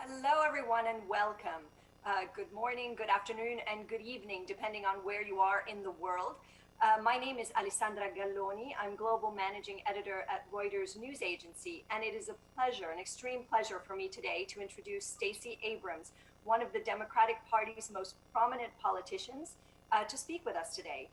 Hello, everyone, and welcome. Good morning, good afternoon, and good evening, depending on where you are in the world. My name is Alessandra Galloni. I'm Global Managing Editor at Reuters News Agency, and it is a pleasure, an extreme pleasure for me today to introduce Stacey Abrams, one of the Democratic Party's most prominent politicians, to speak with us today.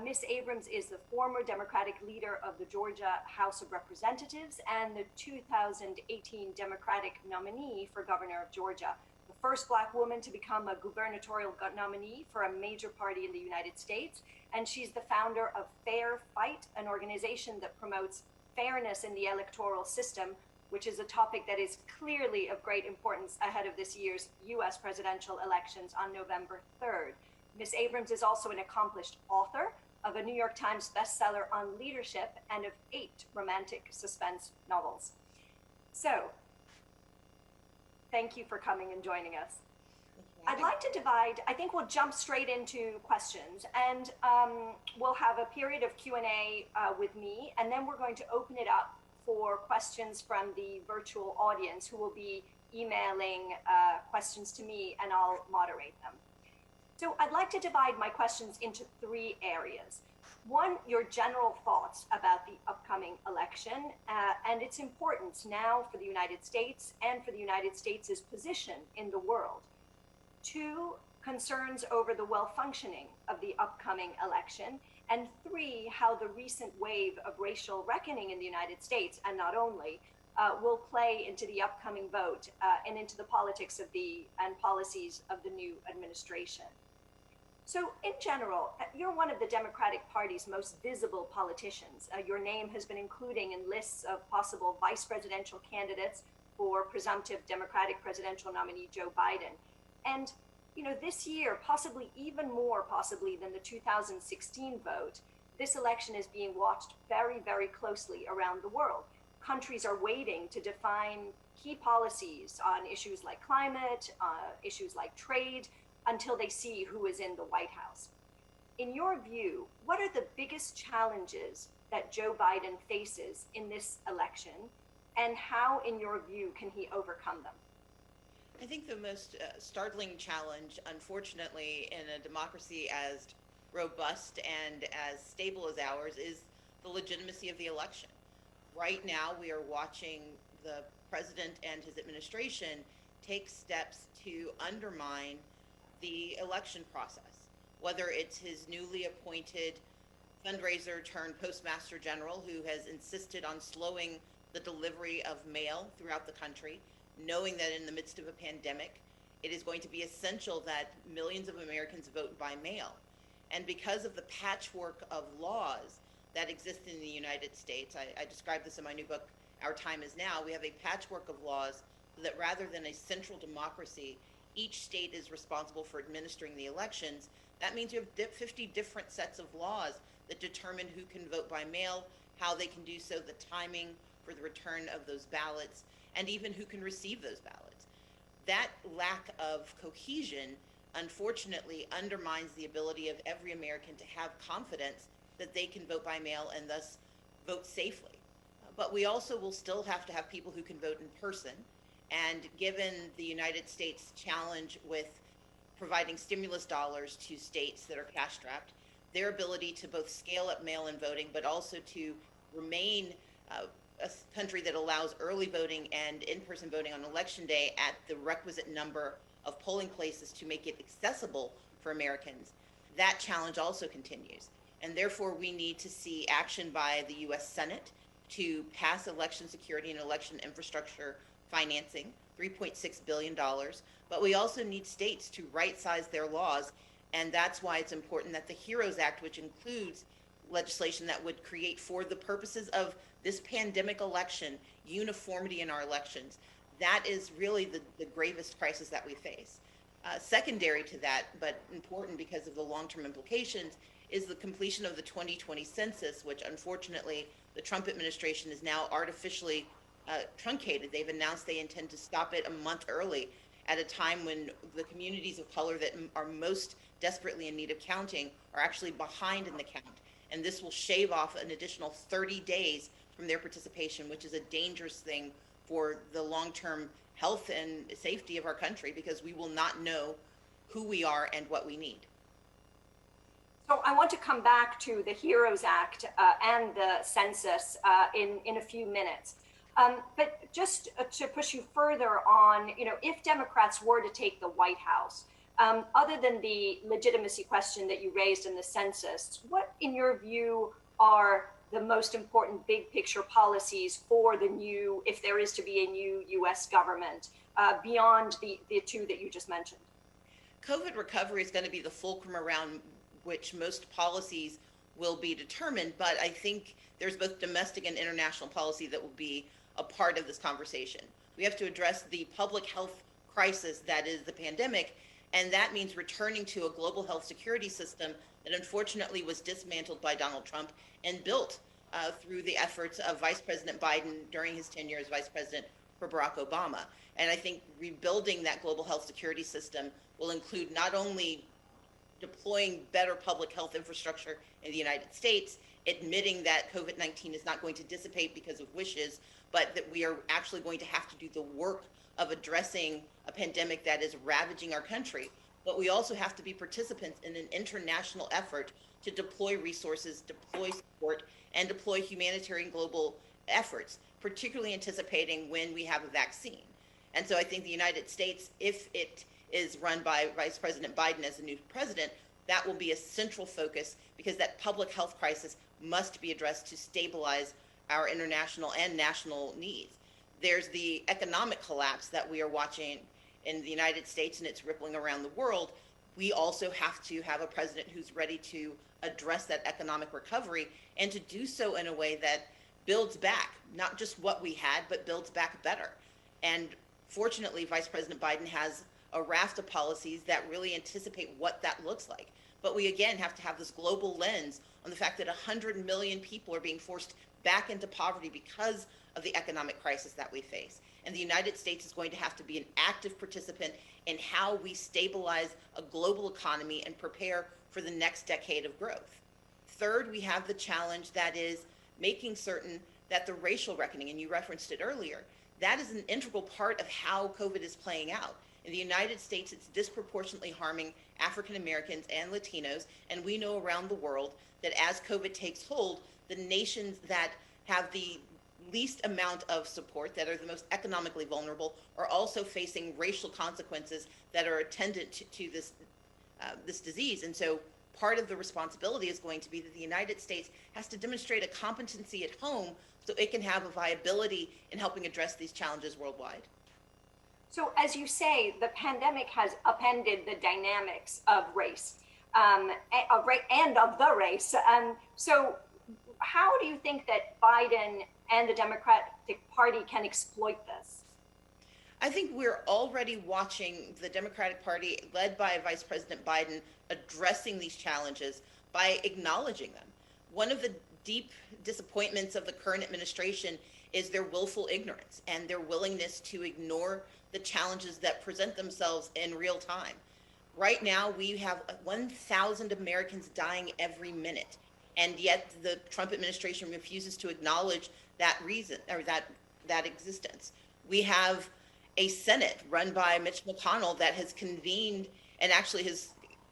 Ms. Abrams is the former Democratic leader of the Georgia House of Representatives and the 2018 Democratic nominee for governor of Georgia, the first Black woman to become a gubernatorial nominee for a major party in the United States. And she's the founder of Fair Fight, an organization that promotes fairness in the electoral system, which is a topic that is clearly of great importance ahead of this year's U.S. presidential elections on November 3rd. Ms. Abrams is also an accomplished author of a New York Times bestseller on leadership and of 8 romantic suspense novels. So, thank you for coming and joining us. I'd like to divide, I think we'll jump straight into questions, and we'll have a period of Q&A with me, and then we're going to open it up for questions from the virtual audience who will be emailing questions to me, and I'll moderate them. So I'd like to divide my questions into 3 areas. One, your general thoughts about the upcoming election and its importance now for the United States and for the United States' position in the world. 2, concerns over the well-functioning of the upcoming election. And 3, how the recent wave of racial reckoning in the United States, and not only, will play into the upcoming vote and into the politics of and policies of the new administration. So in general, you're one of the Democratic Party's most visible politicians. Your name has been included in lists of possible vice presidential candidates for presumptive Democratic presidential nominee Joe Biden. And, you know, this year, possibly even more possibly than the 2016 vote, this election is being watched very, very closely around the world. Countries are waiting to define key policies on issues like climate, issues like trade, until they see who is in the White House. In your view, what are the biggest challenges that Joe Biden faces in this election, and how, in your view, can he overcome them? I think the most startling challenge, unfortunately, in a democracy as robust and as stable as ours is the legitimacy of the election. Right now, we are watching the president and his administration take steps to undermine the election process, whether it's his newly appointed fundraiser turned postmaster general who has insisted on slowing the delivery of mail throughout the country, knowing that in the midst of a pandemic, it is going to be essential that millions of Americans vote by mail. And because of the patchwork of laws that exist in the United States, I describe this in my new book, Our Time Is Now, we have a patchwork of laws that rather than a central democracy, each state is responsible for administering the elections. That means you have 50 different sets of laws that determine who can vote by mail, how they can do so, the timing for the return of those ballots, and even who can receive those ballots. That lack of cohesion, unfortunately, undermines the ability of every American to have confidence that they can vote by mail and thus vote safely. But we also will still have to have people who can vote in person. And given the United States challenge with providing stimulus dollars to states that are cash-strapped, their ability to both scale up mail-in voting, but also to remain a country that allows early voting and in-person voting on election day at the requisite number of polling places to make it accessible for Americans, that challenge also continues. And therefore, we need to see action by the U.S. Senate to pass election security and election infrastructure financing, $3.6 billion, but we also need states to right-size their laws, and that's why it's important that the HEROES Act, which includes legislation that would create, for the purposes of this pandemic election, uniformity in our elections. That is really the gravest crisis that we face. Secondary to that, but important because of the long-term implications, is the completion of the 2020 census, which unfortunately the Trump administration is now artificially truncated. They've announced they intend to stop it a month early at a time when the communities of color that are most desperately in need of counting are actually behind in the count. And this will shave off an additional 30 days from their participation, which is a dangerous thing for the long-term health and safety of our country, because we will not know who we are and what we need. So I want to come back to the HEROES Act and the census in a few minutes. But just to push you further on, if Democrats were to take the White House, other than the legitimacy question that you raised in the census, what, in your view, are the most important big picture policies for the new, if there is to be a new U.S. government, beyond the two that you just mentioned? COVID recovery is going to be the fulcrum around which most policies will be determined, but I think there's both domestic and international policy that will be a part of this conversation. We have to address the public health crisis that is the pandemic, and that means returning to a global health security system that unfortunately was dismantled by Donald Trump and built through the efforts of Vice President Biden during his tenure as Vice President for Barack Obama. And I think rebuilding that global health security system will include not only deploying better public health infrastructure in the United States, admitting that COVID-19 is not going to dissipate because of wishes, but that we are actually going to have to do the work of addressing a pandemic that is ravaging our country. But we also have to be participants in an international effort to deploy resources, deploy support, and deploy humanitarian global efforts, particularly anticipating when we have a vaccine. And so I think the United States, if it is run by Vice President Biden as the new president, that will be a central focus, because that public health crisis must be addressed to stabilize our international and national needs. There's the economic collapse that we are watching in the United States, and it's rippling around the world. We also have to have a president who's ready to address that economic recovery, and to do so in a way that builds back, not just what we had, but builds back better. And fortunately, Vice President Biden has a raft of policies that really anticipate what that looks like. But we again have to have this global lens on the fact that 100 million people are being forced back into poverty because of the economic crisis that we face. And the United States is going to have to be an active participant in how we stabilize a global economy and prepare for the next decade of growth. Third, we have the challenge that is making certain that the racial reckoning, and you referenced it earlier, that is an integral part of how COVID is playing out. In the United States, it's disproportionately harming African Americans and Latinos, and we know around the world that as COVID takes hold, the nations that have the least amount of support, that are the most economically vulnerable, are also facing racial consequences that are attendant to this disease. And so part of the responsibility is going to be that the United States has to demonstrate a competency at home so it can have a viability in helping address these challenges worldwide. So as you say, the pandemic has upended the dynamics of race and of the race. So how do you think that Biden and the Democratic Party can exploit this? I think we're already watching the Democratic Party, led by Vice President Biden, addressing these challenges by acknowledging them. One of the deep disappointments of the current administration is their willful ignorance and their willingness to ignore the challenges that present themselves in real time. Right now, we have 1,000 Americans dying every minute, and yet the Trump administration refuses to acknowledge that reason, or that existence. We have a Senate run by Mitch McConnell that has convened, and actually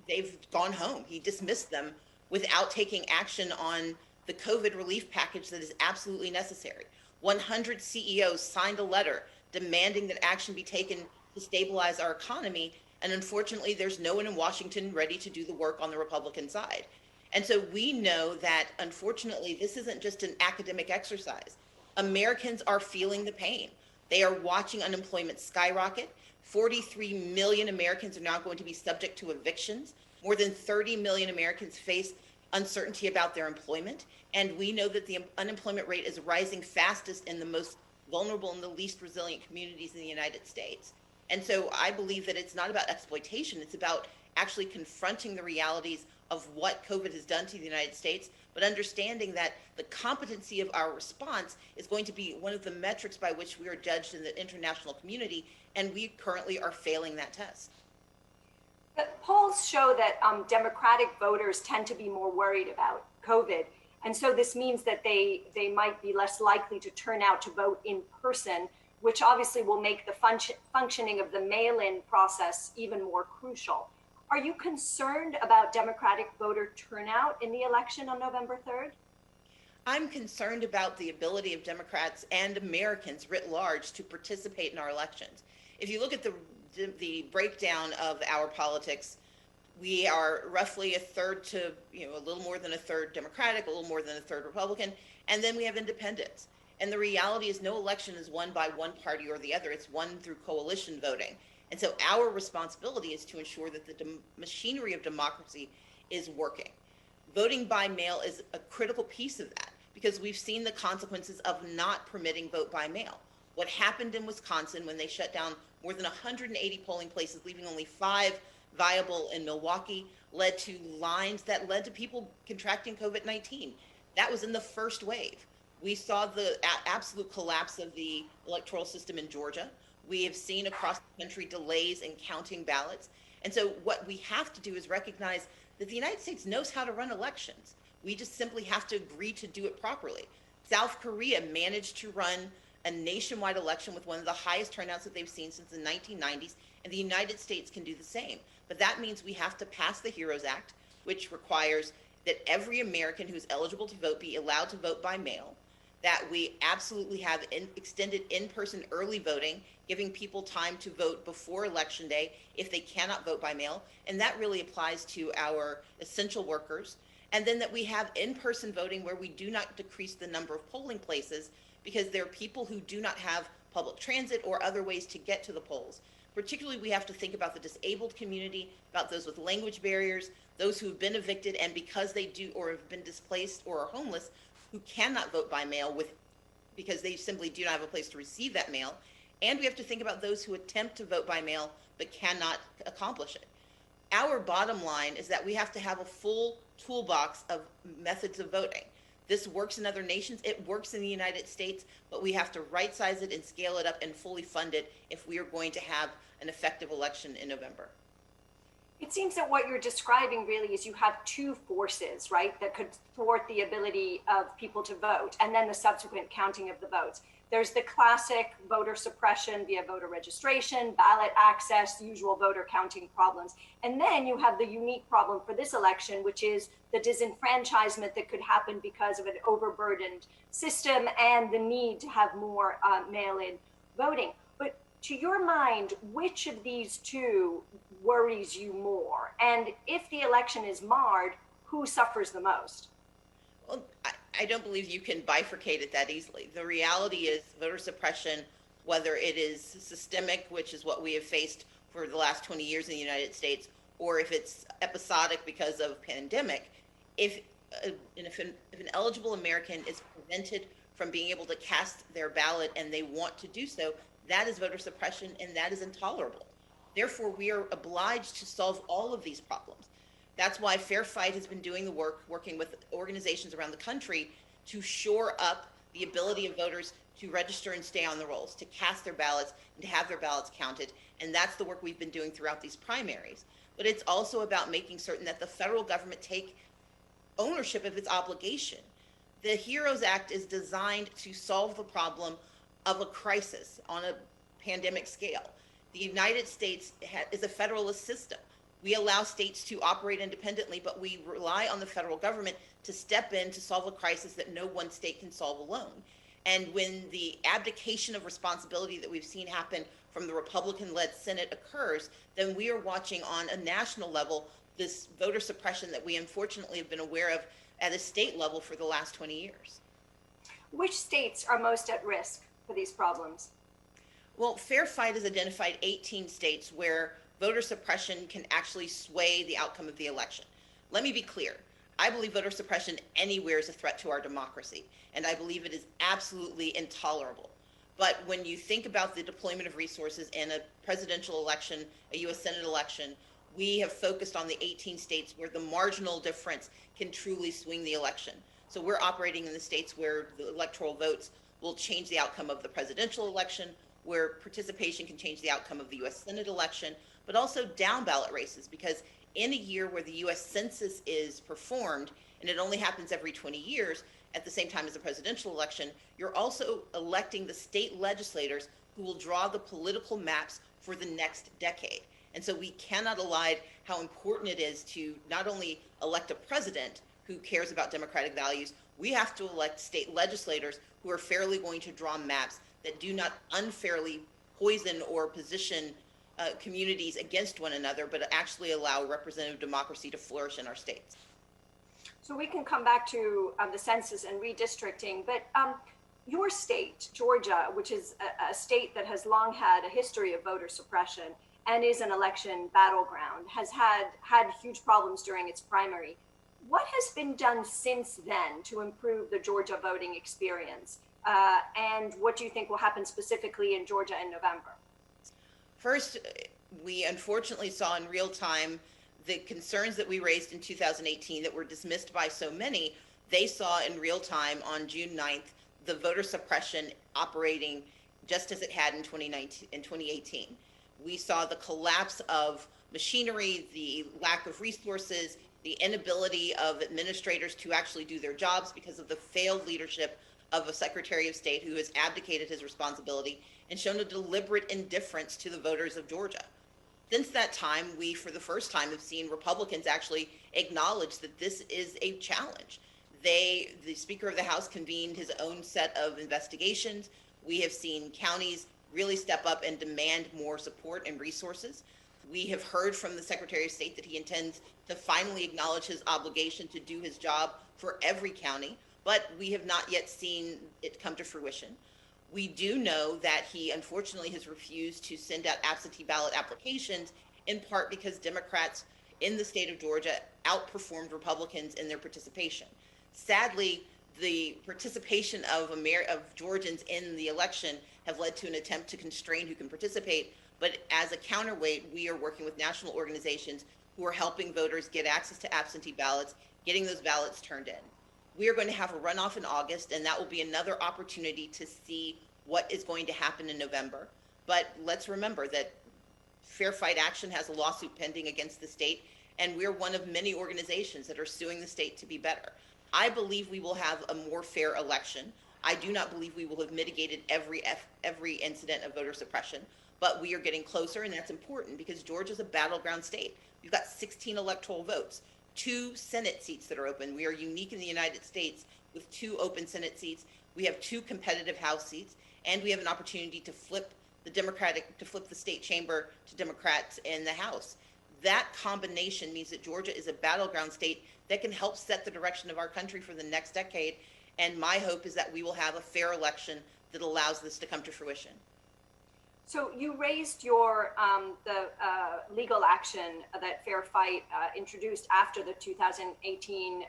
they've gone home. He dismissed them without taking action on the COVID relief package that is absolutely necessary. 100 CEOs signed a letter demanding that action be taken to stabilize our economy, and unfortunately, there's no one in Washington ready to do the work on the Republican side. And so we know that, unfortunately, this isn't just an academic exercise. Americans are feeling the pain. They are watching unemployment skyrocket. 43 million Americans are now going to be subject to evictions. More than 30 million Americans face uncertainty about their employment. And we know that the unemployment rate is rising fastest in the most vulnerable and the least resilient communities in the United States. And so I believe that it's not about exploitation. It's about actually confronting the realities of what COVID has done to the United States, but understanding that the competency of our response is going to be one of the metrics by which we are judged in the international community, and we currently are failing that test. But polls show that Democratic voters tend to be more worried about COVID. And so this means that they might be less likely to turn out to vote in person which obviously will make the functioning of the mail-in process even more crucial. Are you concerned about Democratic voter turnout in the election on November 3rd? I'm concerned about the ability of Democrats and Americans writ large to participate in our elections. If you look at the breakdown of our politics, we are roughly a third to, a little more than a third Democratic, a little more than a third Republican, and then we have independents. And the reality is no election is won by one party or the other. It's won through coalition voting. And so our responsibility is to ensure that the machinery of democracy is working. Voting by mail is a critical piece of that because we've seen the consequences of not permitting vote by mail. What happened in Wisconsin when they shut down more than 180 polling places, leaving only 5 viable in Milwaukee, led to lines that led to people contracting COVID-19. That was in the first wave. We saw the absolute collapse of the electoral system in Georgia. We have seen across the country delays in counting ballots. And so what we have to do is recognize that the United States knows how to run elections. We just simply have to agree to do it properly. South Korea managed to run a nationwide election with one of the highest turnouts that they've seen since the 1990s, and the United States can do the same. But that means we have to pass the HEROES Act, which requires that every American who's eligible to vote be allowed to vote by mail, that we absolutely have extended in-person early voting, giving people time to vote before Election Day if they cannot vote by mail, and that really applies to our essential workers, and then that we have in-person voting where we do not decrease the number of polling places because there are people who do not have public transit or other ways to get to the polls. Particularly, we have to think about the disabled community, about those with language barriers, those who have been evicted and because they do or have been displaced or are homeless, who cannot vote by mail because they simply do not have a place to receive that mail. And we have to think about those who attempt to vote by mail but cannot accomplish it. Our bottom line is that we have to have a full toolbox of methods of voting. This works in other nations, it works in the United States, but we have to right size it and scale it up and fully fund it if we are going to have an effective election in November. It seems that what you're describing really is you have two forces, right, that could thwart the ability of people to vote and then the subsequent counting of the votes. There's the classic voter suppression via voter registration, ballot access, usual voter counting problems. And then you have the unique problem for this election, which is the disenfranchisement that could happen because of an overburdened system and the need to have more mail-in voting. But to your mind, which of these two worries you more? And if the election is marred, who suffers the most? Well, I don't believe you can bifurcate it that easily. The reality is voter suppression, whether it is systemic, which is what we have faced for the last 20 years in the United States, or if it's episodic because of pandemic, if an eligible American is prevented from being able to cast their ballot and they want to do so, that is voter suppression and that is intolerable. Therefore, we are obliged to solve all of these problems. That's why Fair Fight has been doing the work, working with organizations around the country to shore up the ability of voters to register and stay on the rolls, to cast their ballots and to have their ballots counted. And that's the work we've been doing throughout these primaries. But it's also about making certain that the federal government take ownership of its obligation. The HEROES Act is designed to solve the problem of a crisis on a pandemic scale. The United States is a federalist system. We allow states to operate independently, but we rely on the federal government to step in to solve a crisis that no one state can solve alone. And when the abdication of responsibility that we've seen happen from the Republican-led Senate occurs, then we are watching on a national level this voter suppression that we unfortunately have been aware of at a state level for the last 20 years. Which states are most at risk for these problems? Well, Fair Fight has identified 18 states where voter suppression can actually sway the outcome of the election. Let me be clear. I believe voter suppression anywhere is a threat to our democracy, and I believe it is absolutely intolerable. But when you think about the deployment of resources in a presidential election, a U.S. Senate election, we have focused on the 18 states where the marginal difference can truly swing the election. So we're operating in the states where the electoral votes will change the outcome of the presidential election, where participation can change the outcome of the U.S. Senate election, but also down ballot races, because in a year where the U.S. Census is performed, and it only happens every 20 years, at the same time as the presidential election, you're also electing the state legislators who will draw the political maps for the next decade. And so we cannot elide how important it is to not only elect a president who cares about democratic values, we have to elect state legislators who are fairly going to draw maps that do not unfairly poison or position communities against one another, but actually allow representative democracy to flourish in our states. So we can come back to the census and redistricting, but your state, Georgia, which is a state that has long had a history of voter suppression and is an election battleground, has had huge problems during its primary. What has been done since then to improve the Georgia voting experience? And what do you think will happen specifically in Georgia in November? First, we unfortunately saw in real time the concerns that we raised in 2018 that were dismissed by so many. They saw in real time on June 9th the voter suppression operating just as it had in 2018. We saw the collapse of machinery, the lack of resources, the inability of administrators to actually do their jobs because of the failed leadership of a Secretary of State who has abdicated his responsibility and shown a deliberate indifference to the voters of Georgia. Since that time, we, for the first time, have seen Republicans actually acknowledge that this is a challenge. The Speaker of the House convened his own set of investigations. We have seen counties really step up and demand more support and resources. We have heard from the Secretary of State that he intends to finally acknowledge his obligation to do his job for every county, but we have not yet seen it come to fruition. We do know that he unfortunately has refused to send out absentee ballot applications, in part because Democrats in the state of Georgia outperformed Republicans in their participation. Sadly, the participation of Georgians in the election have led to an attempt to constrain who can participate. But as a counterweight, we are working with national organizations who are helping voters get access to absentee ballots, getting those ballots turned in. We are going to have a runoff in August, and that will be another opportunity to see what is going to happen in November. But let's remember that Fair Fight Action has a lawsuit pending against the state, and we're one of many organizations that are suing the state to be better. I believe we will have a more fair election. I do not believe we will have mitigated every incident of voter suppression, but we are getting closer, and that's important because Georgia is a battleground state. We've got 16 electoral votes, 2 Senate seats that are open. We are unique in the United States with 2 open Senate seats. We have 2 competitive House seats, and we have an opportunity to flip the state chamber to Democrats in the House. That combination means that Georgia is a battleground state that can help set the direction of our country for the next decade. And my hope is that we will have a fair election that allows this to come to fruition. So you raised your the legal action that Fair Fight introduced after the 2018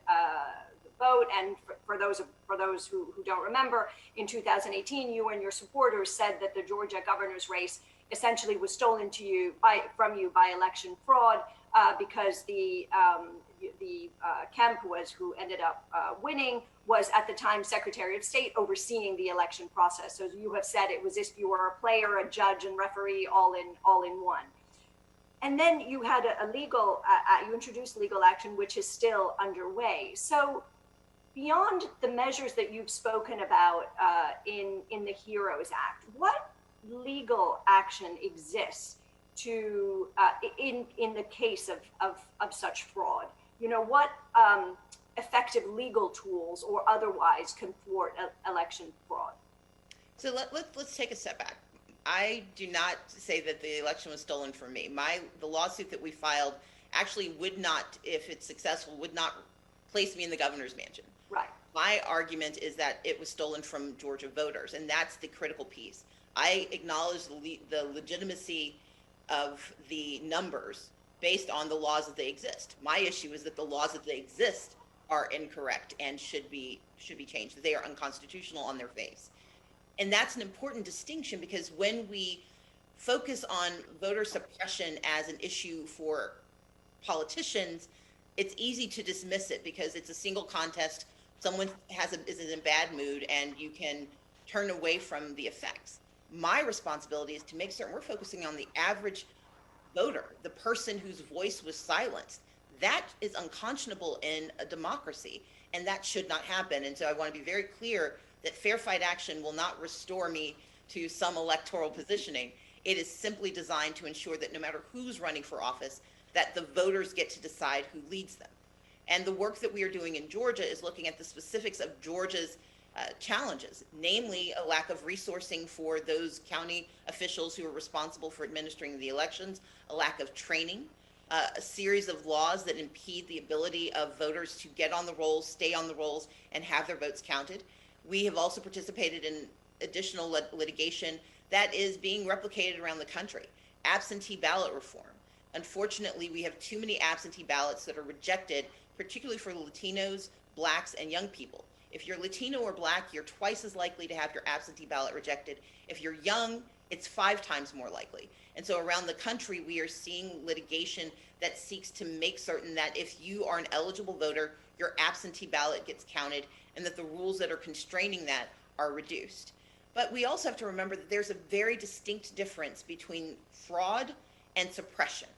vote, and for those who don't remember, in 2018, you and your supporters said that the Georgia governor's race essentially was stolen from you by election fraud because the Kemp who ended up winning was at the time Secretary of State overseeing the election process. So you have said it was as if you were a player, a judge, and referee all in one. And then you had you introduced legal action, which is still underway. So beyond the measures that you've spoken about in the HEROES Act, what legal action exists to in the case of such fraud? You know, what effective legal tools or otherwise can thwart election fraud? So let's take a step back. I do not say that the election was stolen from me. The lawsuit that we filed actually would not, if it's successful, would not place me in the governor's mansion. Right. My argument is that it was stolen from Georgia voters, and that's the critical piece. I acknowledge the legitimacy of the numbers based on the laws that they exist. My issue is that the laws that they exist are incorrect and should be changed. They are unconstitutional on their face. And that's an important distinction because when we focus on voter suppression as an issue for politicians, it's easy to dismiss it because it's a single contest. Someone is in a bad mood and you can turn away from the effects. My responsibility is to make certain we're focusing on the average voter, the person whose voice was silenced. That is unconscionable in a democracy, and that should not happen. And so I want to be very clear that Fair Fight Action will not restore me to some electoral positioning. It is simply designed to ensure that no matter who's running for office, that the voters get to decide who leads them. And the work that we are doing in Georgia is looking at the specifics of Georgia's challenges, namely a lack of resourcing for those county officials who are responsible for administering the elections, a lack of training, a series of laws that impede the ability of voters to get on the rolls, stay on the rolls, and have their votes counted. We have also participated in additional litigation that is being replicated around the country. Absentee ballot reform. Unfortunately, we have too many absentee ballots that are rejected, particularly for Latinos, Blacks, and young people. If you're Latino or Black, you're twice as likely to have your absentee ballot rejected. If you're young, it's 5 times more likely. And so around the country, we are seeing litigation that seeks to make certain that if you are an eligible voter, your absentee ballot gets counted, and that the rules that are constraining that are reduced. But we also have to remember that there's a very distinct difference between fraud and suppression.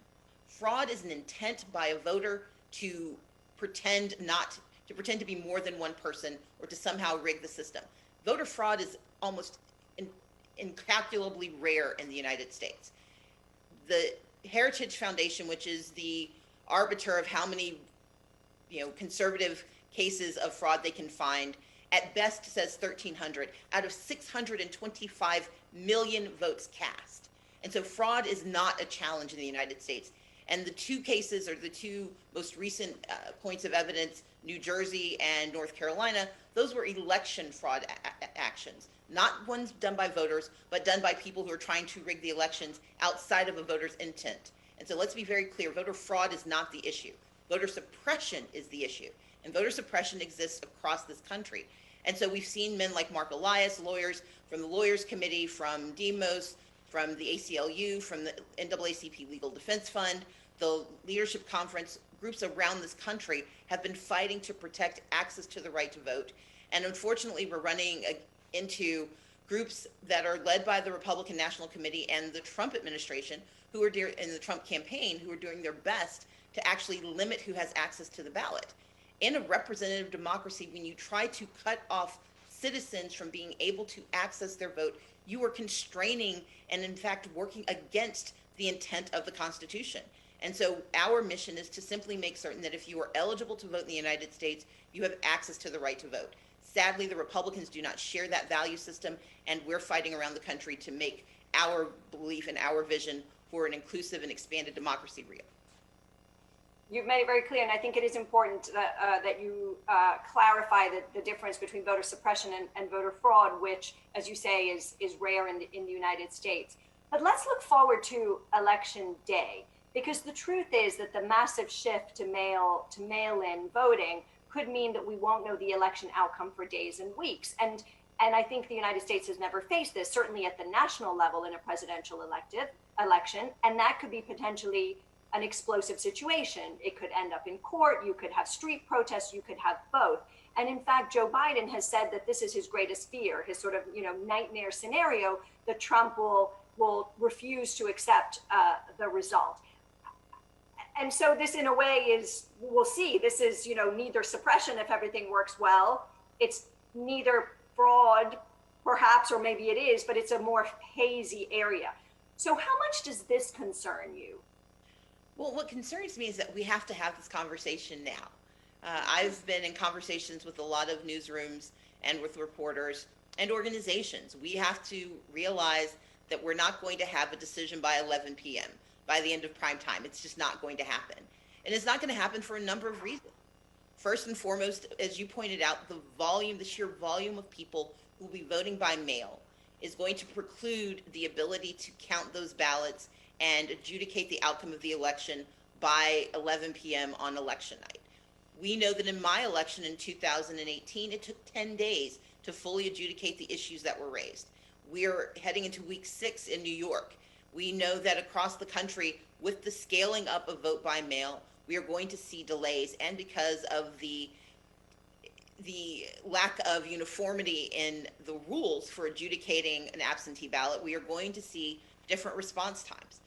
Fraud is an intent by a voter to pretend to be more than one person or to somehow rig the system. Voter fraud is almost incalculably rare in the United States. The Heritage Foundation, which is the arbiter of how many conservative cases of fraud they can find, at best says 1,300 out of 625 million votes cast. And so fraud is not a challenge in the United States. And the two cases, or the two most recent points of evidence, New Jersey and North Carolina, those were election fraud actions, not ones done by voters, but done by people who are trying to rig the elections outside of a voter's intent. And so let's be very clear, voter fraud is not the issue. Voter suppression is the issue. And voter suppression exists across this country. And so we've seen men like Mark Elias, lawyers from the Lawyers Committee, from DEMOS, from the ACLU, from the NAACP Legal Defense Fund, the Leadership Conference, groups around this country have been fighting to protect access to the right to vote. And unfortunately, we're running into groups that are led by the Republican National Committee and the Trump administration, who are in the Trump campaign, who are doing their best to actually limit who has access to the ballot. In a representative democracy, when you try to cut off citizens from being able to access their vote, you are constraining and in fact working against the intent of the Constitution. And so our mission is to simply make certain that if you are eligible to vote in the United States, you have access to the right to vote. Sadly, the Republicans do not share that value system, and we're fighting around the country to make our belief and our vision for an inclusive and expanded democracy real. You've made it very clear, and I think it is important that you clarify the difference between voter suppression and voter fraud, which, as you say, is rare in the United States. But let's look forward to Election Day, because the truth is that the massive shift to mail-in voting could mean that we won't know the election outcome for days and weeks. And I think the United States has never faced this, certainly at the national level in a presidential election, and that could be potentially an explosive situation. It could end up in court, you could have street protests, you could have both. And in fact, Joe Biden has said that this is his greatest fear, his sort of nightmare scenario, that Trump will refuse to accept the result. And so this, in a way, is, we'll see, this is, neither suppression if everything works well. It's neither fraud, perhaps, or maybe it is, but it's a more hazy area. So how much does this concern you? Well, what concerns me is that we have to have this conversation now. I've been in conversations with a lot of newsrooms and with reporters and organizations. We have to realize that we're not going to have a decision by 11 p.m., by the end of prime time. It's just not going to happen. And it's not going to happen for a number of reasons. First and foremost, as you pointed out, the sheer volume of people who will be voting by mail is going to preclude the ability to count those ballots and adjudicate the outcome of the election by 11 p.m. on election night. We know that in my election in 2018, it took 10 days to fully adjudicate the issues that were raised. We're heading into week 6 in New York. We know that across the country, with the scaling up of vote by mail, we are going to see delays, and because of the lack of uniformity in the rules for adjudicating an absentee ballot, we are going to see different response times.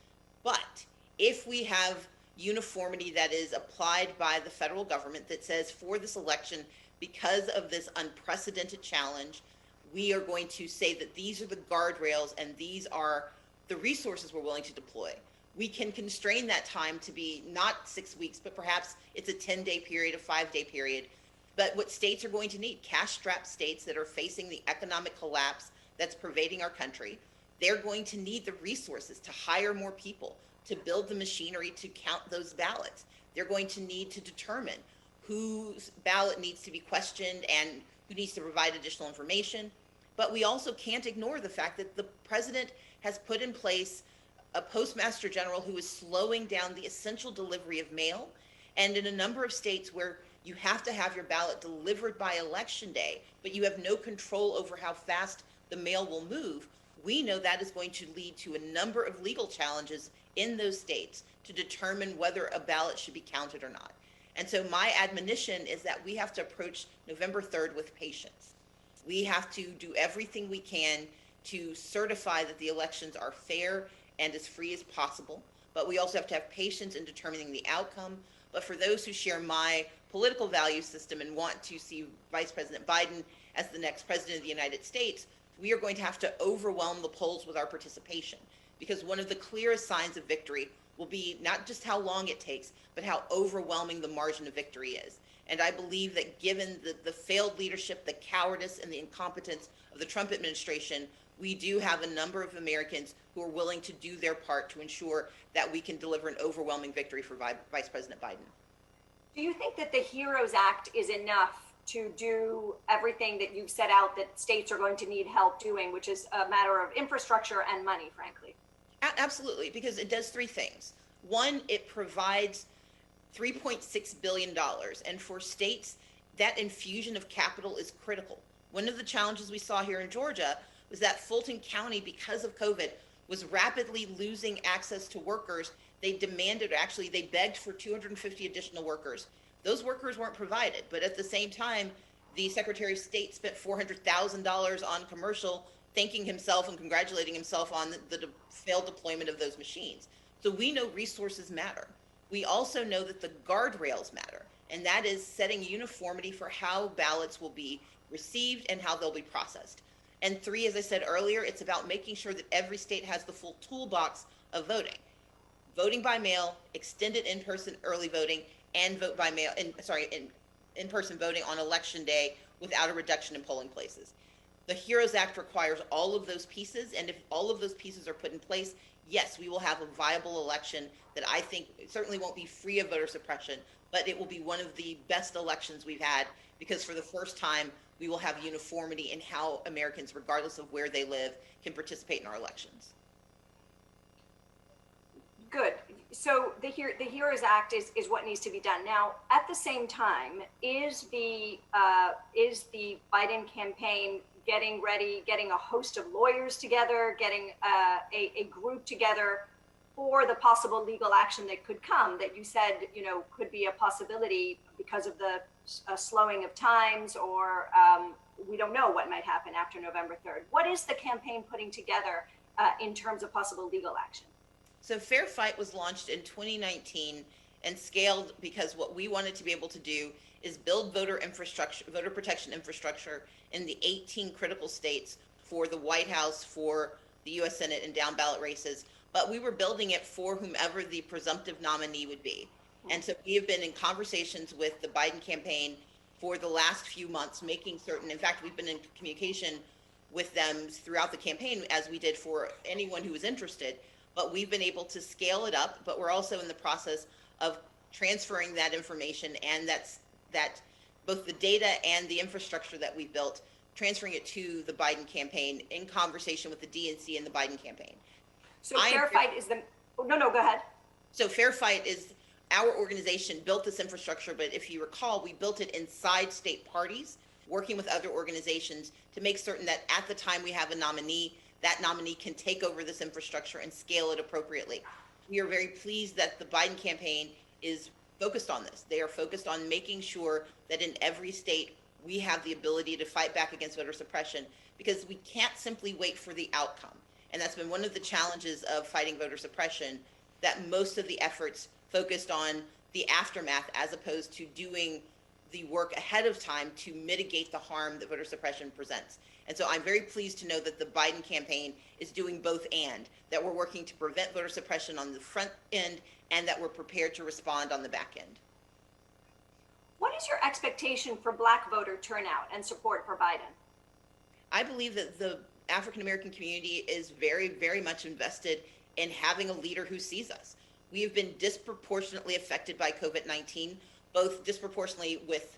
But if we have uniformity that is applied by the federal government that says for this election, because of this unprecedented challenge, we are going to say that these are the guardrails and these are the resources we're willing to deploy. We can constrain that time to be not 6 weeks, but perhaps it's a 10-day period, a 5-day period. But what states are going to need, cash-strapped states that are facing the economic collapse that's pervading our country, they're going to need the resources to hire more people, to build the machinery to count those ballots. They're going to need to determine whose ballot needs to be questioned and who needs to provide additional information. But we also can't ignore the fact that the president has put in place a postmaster general who is slowing down the essential delivery of mail. And in a number of states where you have to have your ballot delivered by election day, but you have no control over how fast the mail will move, we know that is going to lead to a number of legal challenges in those states to determine whether a ballot should be counted or not. And so my admonition is that we have to approach November 3rd with patience. We have to do everything we can to certify that the elections are fair and as free as possible. But we also have to have patience in determining the outcome. But for those who share my political value system and want to see Vice President Biden as the next president of the United States, we are going to have to overwhelm the polls with our participation, because one of the clearest signs of victory will be not just how long it takes, but how overwhelming the margin of victory is. And I believe that given the failed leadership, the cowardice, and the incompetence of the Trump administration, we do have a number of Americans who are willing to do their part to ensure that we can deliver an overwhelming victory for Vice President Biden. Do you think that the HEROES Act is enough to do everything that you've set out that states are going to need help doing, which is a matter of infrastructure and money, frankly? Absolutely, because it does three things. One, it provides $3.6 billion. And for states, that infusion of capital is critical. One of the challenges we saw here in Georgia was that Fulton County, because of COVID, was rapidly losing access to workers. They demanded, actually, they begged for 250 additional workers. Those workers weren't provided, but at the same time, the Secretary of State spent $400,000 on commercial, thanking himself and congratulating himself on the failed deployment of those machines. So we know resources matter. We also know that the guardrails matter, and that is setting uniformity for how ballots will be received and how they'll be processed. And three, as I said earlier, it's about making sure that every state has the full toolbox of voting. Voting by mail, extended in-person early voting, and vote by mail, in-person voting on election day without a reduction in polling places. The HEROES Act requires all of those pieces, and if all of those pieces are put in place, yes, we will have a viable election that I think certainly won't be free of voter suppression, but it will be one of the best elections we've had, because for the first time, we will have uniformity in how Americans, regardless of where they live, can participate in our elections. Good. So the HEROES Act is what needs to be done. Now, at the same time, is the Biden campaign getting ready, getting a host of lawyers together, getting a group together for the possible legal action that could come, that you said, could be a possibility because of the slowing of times, or we don't know what might happen after November 3rd. What is the campaign putting together in terms of possible legal action? So Fair Fight was launched in 2019 and scaled because what we wanted to be able to do is build voter protection infrastructure in the 18 critical states for the White House, for the U.S. Senate, and down ballot races. But we were building it for whomever the presumptive nominee would be. And so we have been in conversations with the Biden campaign for the last few months, making certain, in fact, we've been in communication with them throughout the campaign, as we did for anyone who was interested. But we've been able to scale it up, but we're also in the process of transferring that information, and that both the data and the infrastructure that we built, transferring it to the Biden campaign in conversation with the DNC and the Biden campaign. So Fair Fight is the, no, go ahead. So Fair Fight is, our organization built this infrastructure, but if you recall, we built it inside state parties, working with other organizations to make certain that at the time we have a nominee, that nominee can take over this infrastructure and scale it appropriately. We are very pleased that the Biden campaign is focused on this. They are focused on making sure that in every state we have the ability to fight back against voter suppression, because we can't simply wait for the outcome. And that's been one of the challenges of fighting voter suppression, that most of the efforts focused on the aftermath as opposed to doing the work ahead of time to mitigate the harm that voter suppression presents. And so I'm very pleased to know that the Biden campaign is doing both and, that we're working to prevent voter suppression on the front end and that we're prepared to respond on the back end. What is your expectation for Black voter turnout and support for Biden? I believe that the African American community is very, very much invested in having a leader who sees us. We have been disproportionately affected by COVID-19, both disproportionately with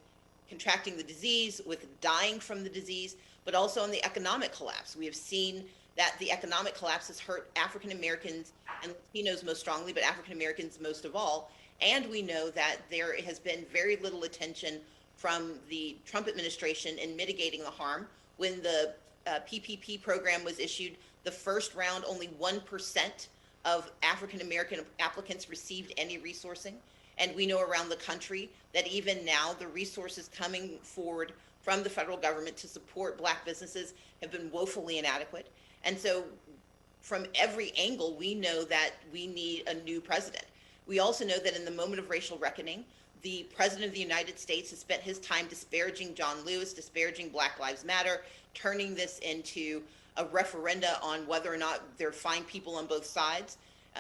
contracting the disease, with dying from the disease, but also in the economic collapse. We have seen that the economic collapse has hurt African Americans and Latinos most strongly, but African Americans most of all. And we know that there has been very little attention from the Trump administration in mitigating the harm. When the PPP program was issued, the first round, only 1% of African American applicants received any resourcing. And we know around the country that even now the resources coming forward from the federal government to support Black businesses have been woefully inadequate. And so from every angle, we know that we need a new president. We also know that in the moment of racial reckoning, the President of the United States has spent his time disparaging John Lewis, disparaging Black Lives Matter, turning this into a referenda on whether or not they're fine people on both sides,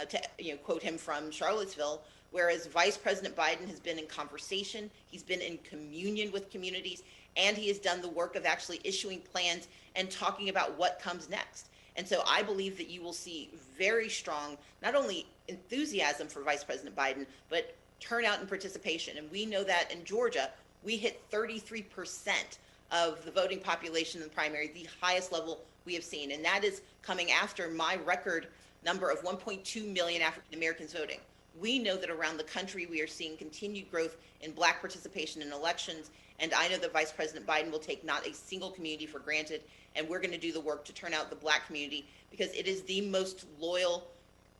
to quote him from Charlottesville, whereas Vice President Biden has been in conversation, he's been in communion with communities, and he has done the work of actually issuing plans and talking about what comes next. And so I believe that you will see very strong, not only enthusiasm for Vice President Biden, but turnout and participation. And we know that in Georgia, we hit 33% of the voting population in the primary, the highest level we have seen. And that is coming after my record number of 1.2 million African Americans voting. We know that around the country, we are seeing continued growth in Black participation in elections. And I know that Vice President Biden will take not a single community for granted. And we're going to do the work to turn out the Black community because it is the most loyal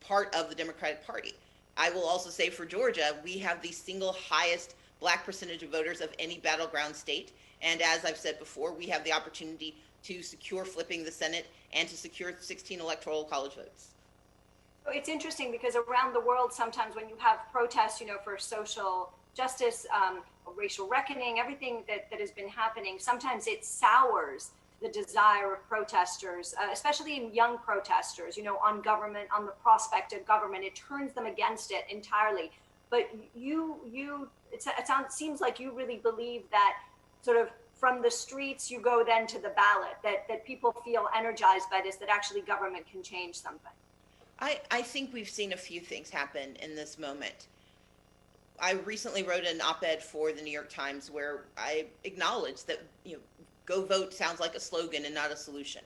part of the Democratic Party. I will also say for Georgia, we have the single highest Black percentage of voters of any battleground state. And as I've said before, we have the opportunity to secure flipping the Senate and to secure 16 electoral college votes. It's interesting because around the world, sometimes when you have protests, for social justice, racial reckoning, everything that has been happening, sometimes it sours the desire of protesters, especially in young protesters, on government, on the prospect of government. It turns them against it entirely. But it seems like you really believe that sort of from the streets, you go then to the ballot, that people feel energized by this, that actually government can change something. I think we've seen a few things happen in this moment. I recently wrote an op-ed for the New York Times where I acknowledged that, go vote sounds like a slogan and not a solution.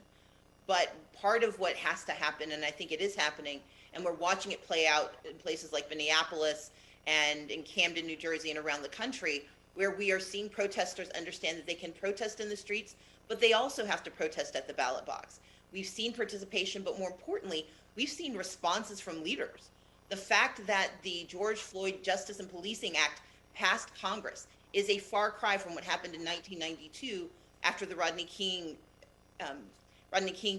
But part of what has to happen, and I think it is happening, and we're watching it play out in places like Minneapolis and in Camden, New Jersey, and around the country, where we are seeing protesters understand that they can protest in the streets, but they also have to protest at the ballot box. We've seen participation, but more importantly, we've seen responses from leaders. The fact that the George Floyd Justice and Policing Act passed Congress is a far cry from what happened in 1992 after the Rodney King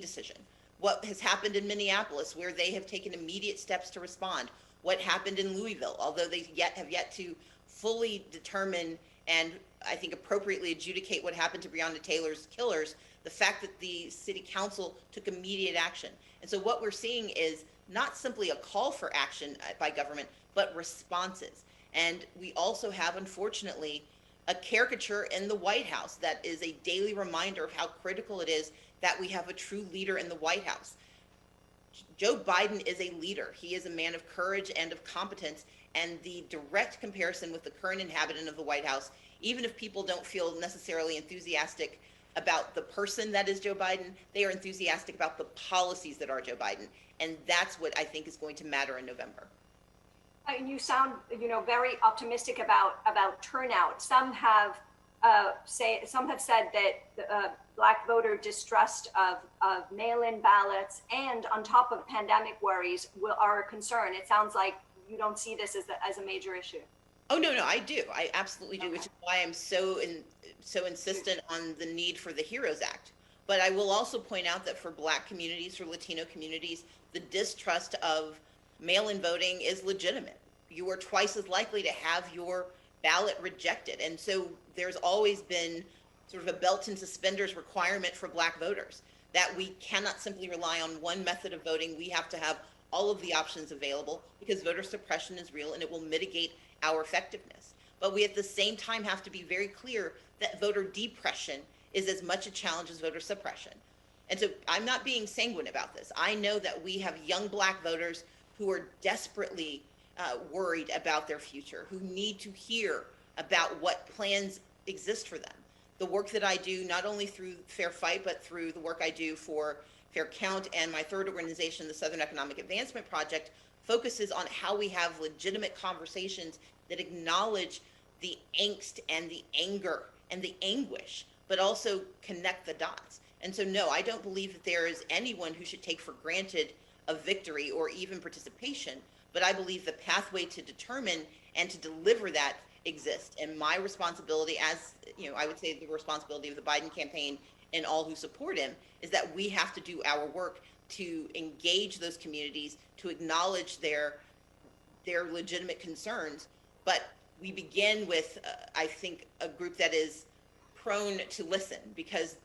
decision. What has happened in Minneapolis, where they have taken immediate steps to respond. What happened in Louisville, although they have yet to fully determine and I think appropriately adjudicate what happened to Breonna Taylor's killers, the fact that the city council took immediate action. And so what we're seeing is not simply a call for action by government, but responses. And we also have, unfortunately, a caricature in the White House that is a daily reminder of how critical it is that we have a true leader in the White House. Joe Biden is a leader. He is a man of courage and of competence. And the direct comparison with the current inhabitant of the White House, even if people don't feel necessarily enthusiastic about the person that is Joe Biden, they are enthusiastic about the policies that are Joe Biden. And that's what I think is going to matter in November. And you sound, very optimistic about turnout. Some have said that the Black voter distrust of mail-in ballots and on top of pandemic worries are a concern. It sounds like you don't see this as a major issue. Oh, no, I do. I absolutely do, which is why I'm so insistent on the need for the HEROES Act. But I will also point out that for Black communities, for Latino communities, the distrust of mail-in voting is legitimate. You are twice as likely to have your ballot rejected. And so there's always been sort of a belt and suspenders requirement for Black voters, that we cannot simply rely on one method of voting. We have to have all of the options available because voter suppression is real and it will mitigate our effectiveness. But we at the same time have to be very clear that voter depression is as much a challenge as voter suppression. And so I'm not being sanguine about this. I know that we have young Black voters who are desperately worried about their future, who need to hear about what plans exist for them. The work that I do, not only through Fair Fight, but through the work I do for Fair Count and my third organization, the Southern Economic Advancement Project, focuses on how we have legitimate conversations that acknowledge the angst and the anger and the anguish, but also connect the dots. And so, no, I don't believe that there is anyone who should take for granted a victory or even participation, but I believe the pathway to determine and to deliver that exists. And my responsibility, as you know, I would say the responsibility of the Biden campaign and all who support him, is that we have to do our work to engage those communities, to acknowledge their legitimate concerns. But we begin with, I think, a group that is prone to listen, because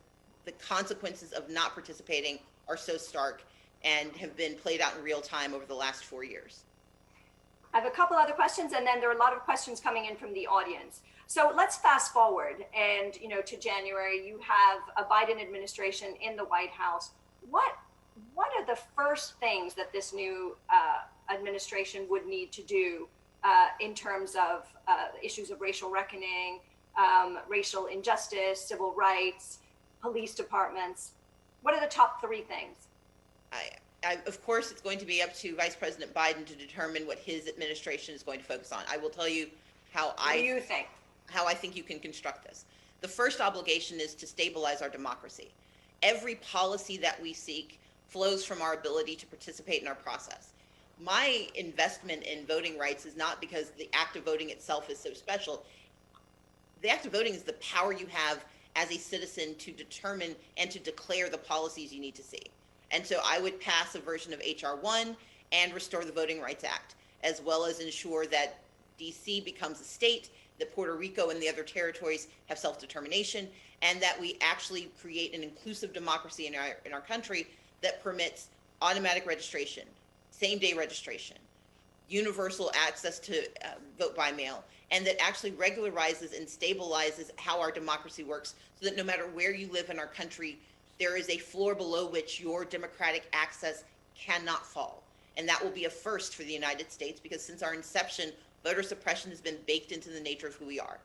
the consequences of not participating are so stark and have been played out in real time over the last 4 years. I have a couple other questions, and then there are a lot of questions coming in from the audience. So let's fast forward, and to January. You have a Biden administration in the White House. What are the first things that this new administration would need to do in terms of issues of racial reckoning, racial injustice, civil rights, police departments? What are the top 3 things? Of course, it's going to be up to Vice President Biden to determine what his administration is going to focus on. I will tell you how I think you can construct this. The first obligation is to stabilize our democracy. Every policy that we seek flows from our ability to participate in our process. My investment in voting rights is not because the act of voting itself is so special. The act of voting is the power you have as a citizen to determine and to declare the policies you need to see. And so I would pass a version of H.R. 1 and restore the Voting Rights Act, as well as ensure that D.C. becomes a state, that Puerto Rico and the other territories have self-determination, and that we actually create an inclusive democracy in our country that permits automatic registration, same-day registration, universal access to vote by mail, and that actually regularizes and stabilizes how our democracy works, so that no matter where you live in our country, there is a floor below which your democratic access cannot fall. And that will be a first for the United States, because since our inception, voter suppression has been baked into the nature of who we are.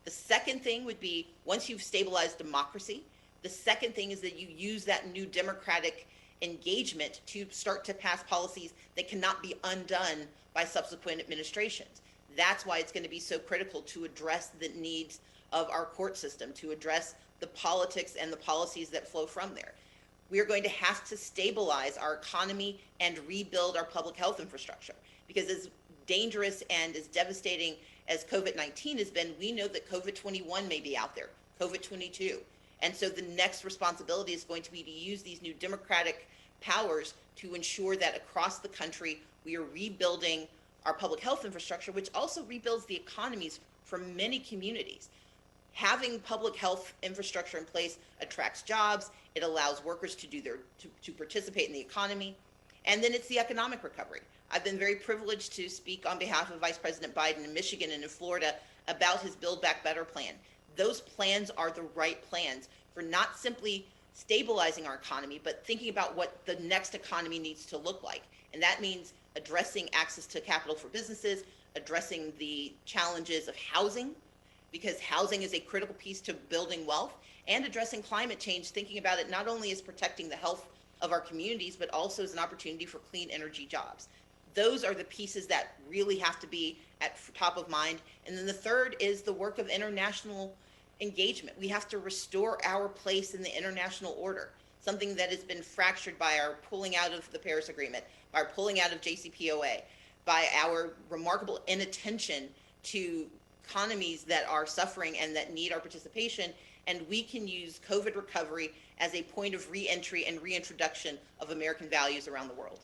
The second thing would be, once you've stabilized democracy, the second thing is that you use that new democratic engagement to start to pass policies that cannot be undone by subsequent administrations. That's why it's going to be so critical to address the needs of our court system, to address the politics and the policies that flow from there. We are going to have to stabilize our economy and rebuild our public health infrastructure, because as dangerous and as devastating as COVID-19 has been, we know that COVID-21 may be out there, COVID-22. And so the next responsibility is going to be to use these new democratic powers to ensure that across the country we are rebuilding our public health infrastructure, which also rebuilds the economies for many communities. Having public health infrastructure in place attracts jobs. It allows workers to to participate in the economy. And then it's the economic recovery. I've been very privileged to speak on behalf of Vice President Biden in Michigan and in Florida about his Build Back Better plan. Those plans are the right plans for not simply stabilizing our economy, but thinking about what the next economy needs to look like. And that means addressing access to capital for businesses, addressing the challenges of housing, because housing is a critical piece to building wealth, and addressing climate change, thinking about it not only as protecting the health of our communities, but also as an opportunity for clean energy jobs. Those are the pieces that really have to be at top of mind. And then the third is the work of international engagement. We have to restore our place in the international order, something that has been fractured by our pulling out of the Paris Agreement, by our pulling out of JCPOA, by our remarkable inattention to economies that are suffering and that need our participation. And we can use COVID recovery as a point of re-entry and reintroduction of American values around the world.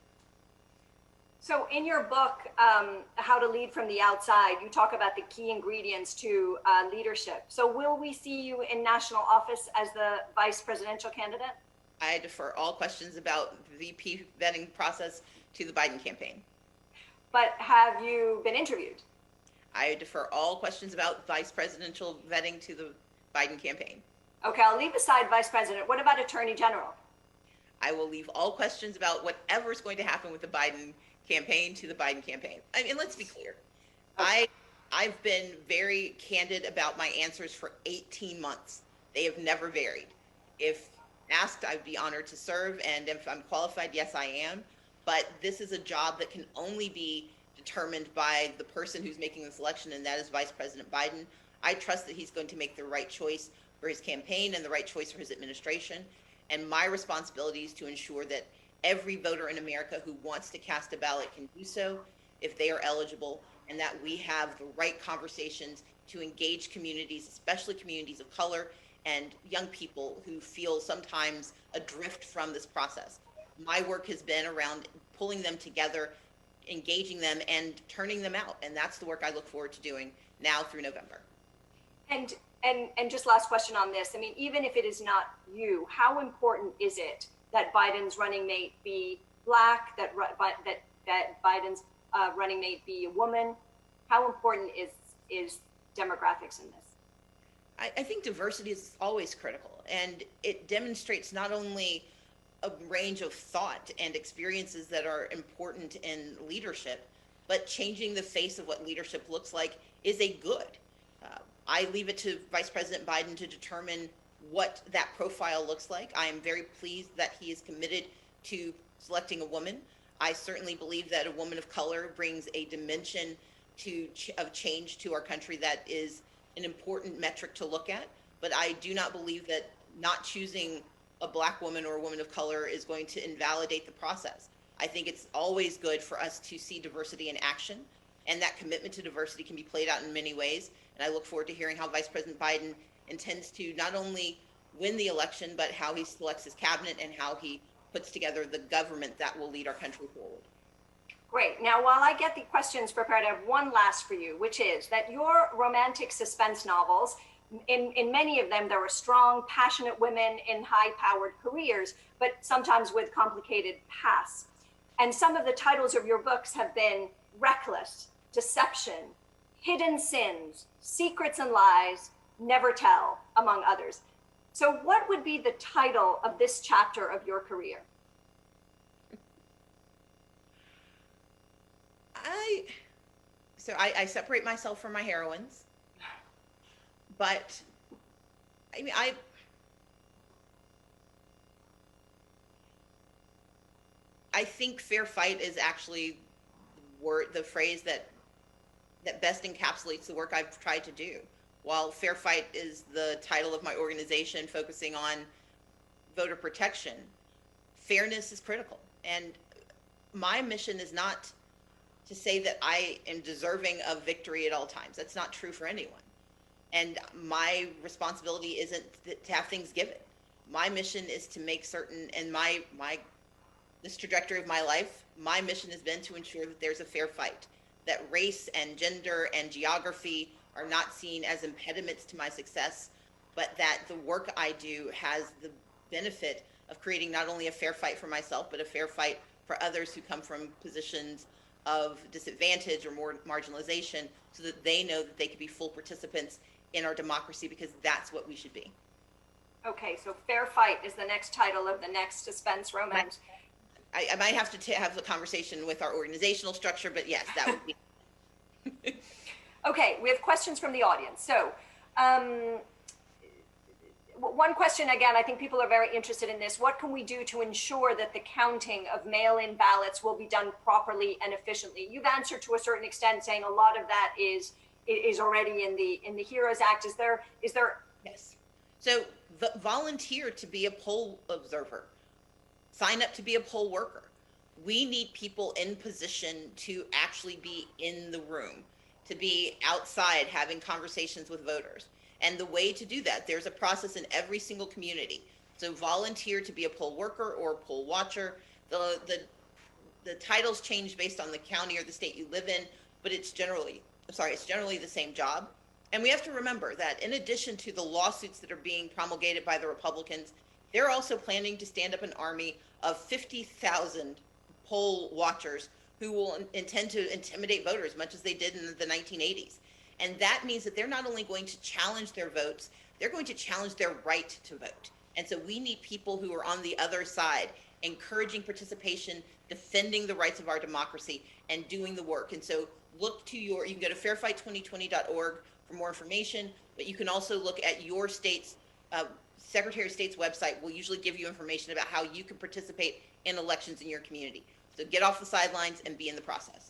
So in your book, How to Lead from the Outside, you talk about the key ingredients to leadership. So will we see you in national office as the vice presidential candidate? I defer all questions about VP vetting process to the Biden campaign. But have you been interviewed? I defer all questions about vice presidential vetting to the Biden campaign. Okay, I'll leave aside vice president. What about attorney general? I will leave all questions about whatever is going to happen with the Biden campaign to the Biden campaign. I mean, let's be clear. Okay. I've been very candid about my answers for 18 months. They have never varied. If asked, I'd be honored to serve, and if I'm qualified, yes, I am. But this is a job that can only be determined by the person who's making the selection, and that is Vice President Biden. I trust that he's going to make the right choice for his campaign and the right choice for his administration. And my responsibility is to ensure that every voter in America who wants to cast a ballot can do so if they are eligible, and that we have the right conversations to engage communities, especially communities of color and young people who feel sometimes adrift from this process. My work has been around pulling them together, engaging them, and turning them out. And that's the work I look forward to doing now through November. And just last question on this. I mean, even if it is not you, how important is it that Biden's running mate be Black, that Biden's running mate be a woman? How important is demographics in this? I think diversity is always critical, and it demonstrates not only a range of thought and experiences that are important in leadership, but changing the face of what leadership looks like is a good. I leave it to Vice President Biden to determine what that profile looks like. I am very pleased that he is committed to selecting a woman. I certainly believe that a woman of color brings a dimension of change to our country that is an important metric to look at. But I do not believe that not choosing a Black woman or a woman of color is going to invalidate the process. I think it's always good for us to see diversity in action, and that commitment to diversity can be played out in many ways. And I look forward to hearing how Vice President Biden intends to not only win the election, but how he selects his cabinet and how he puts together the government that will lead our country forward. Great. Now, while I get the questions prepared, I have one last for you, which is that your romantic suspense novels, in many of them, there were strong, passionate women in high-powered careers, but sometimes with complicated pasts. And some of the titles of your books have been Reckless, Deception, Hidden Sins, Secrets and Lies, Never Tell, among others. So what would be the title of this chapter of your career? I separate myself from my heroines, but I mean, I think fair fight is actually the phrase that best encapsulates the work I've tried to do. While fair fight is the title of my organization focusing on voter protection, fairness is critical. And my mission is not to say that I am deserving of victory at all times. That's not true for anyone. And my responsibility isn't to have things given. My mission is to make certain, and this trajectory of my life, my mission has been to ensure that there's a fair fight, that race and gender and geography are not seen as impediments to my success, but that the work I do has the benefit of creating not only a fair fight for myself, but a fair fight for others who come from positions of disadvantage or more marginalization, so that they know that they could be full participants in our democracy, because that's what we should be. Okay, so fair fight is the next title of the next suspense romance. I might have to have a conversation with our organizational structure, but yes, that would be. Okay, we have questions from the audience. So one question, again, I think people are very interested in this. What can we do to ensure that the counting of mail-in ballots will be done properly and efficiently? You've answered to a certain extent, saying a lot of that is already in the HEROES Act. Is there? Yes. So volunteer to be a poll observer. Sign up to be a poll worker. We need people in position to actually be in the room, to be outside having conversations with voters. And the way to do that, there's a process in every single community. So volunteer to be a poll worker or a poll watcher. The the titles change based on the county or the state you live in, but it's generally the same job. And we have to remember that in addition to the lawsuits that are being promulgated by the Republicans, they're also planning to stand up an army of 50,000 poll watchers who will intend to intimidate voters, much as they did in the 1980s. And that means that they're not only going to challenge their votes, they're going to challenge their right to vote. And so we need people who are on the other side, encouraging participation, defending the rights of our democracy, and doing the work. And so you can go to fairfight2020.org for more information, but you can also look at your state's Secretary of State's website. Will usually give you information about how you can participate in elections in your community. So get off the sidelines and be in the process.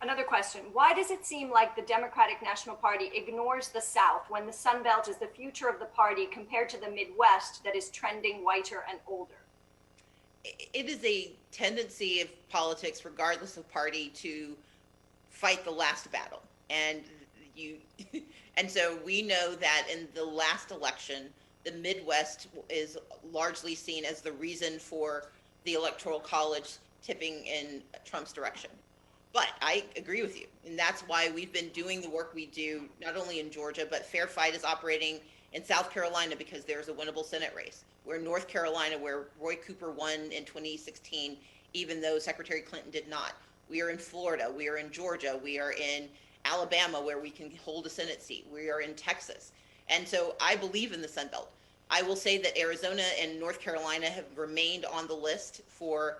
Another question. Why does it seem like the Democratic National Party ignores the South when the Sun Belt is the future of the party compared to the Midwest that is trending whiter and older? It is a tendency of politics, regardless of party, to fight the last battle. And so we know that in the last election, the Midwest is largely seen as the reason for the Electoral College tipping in Trump's direction. But I agree with you, and that's why we've been doing the work we do, not only in Georgia, but Fair Fight is operating in South Carolina because there's a winnable Senate race. We're in North Carolina, where Roy Cooper won in 2016, even though Secretary Clinton did not. We are in Florida. We are in Georgia. We are in Alabama, where we can hold a Senate seat. We are in Texas. And so I believe in the Sun Belt. I will say that Arizona and North Carolina have remained on the list for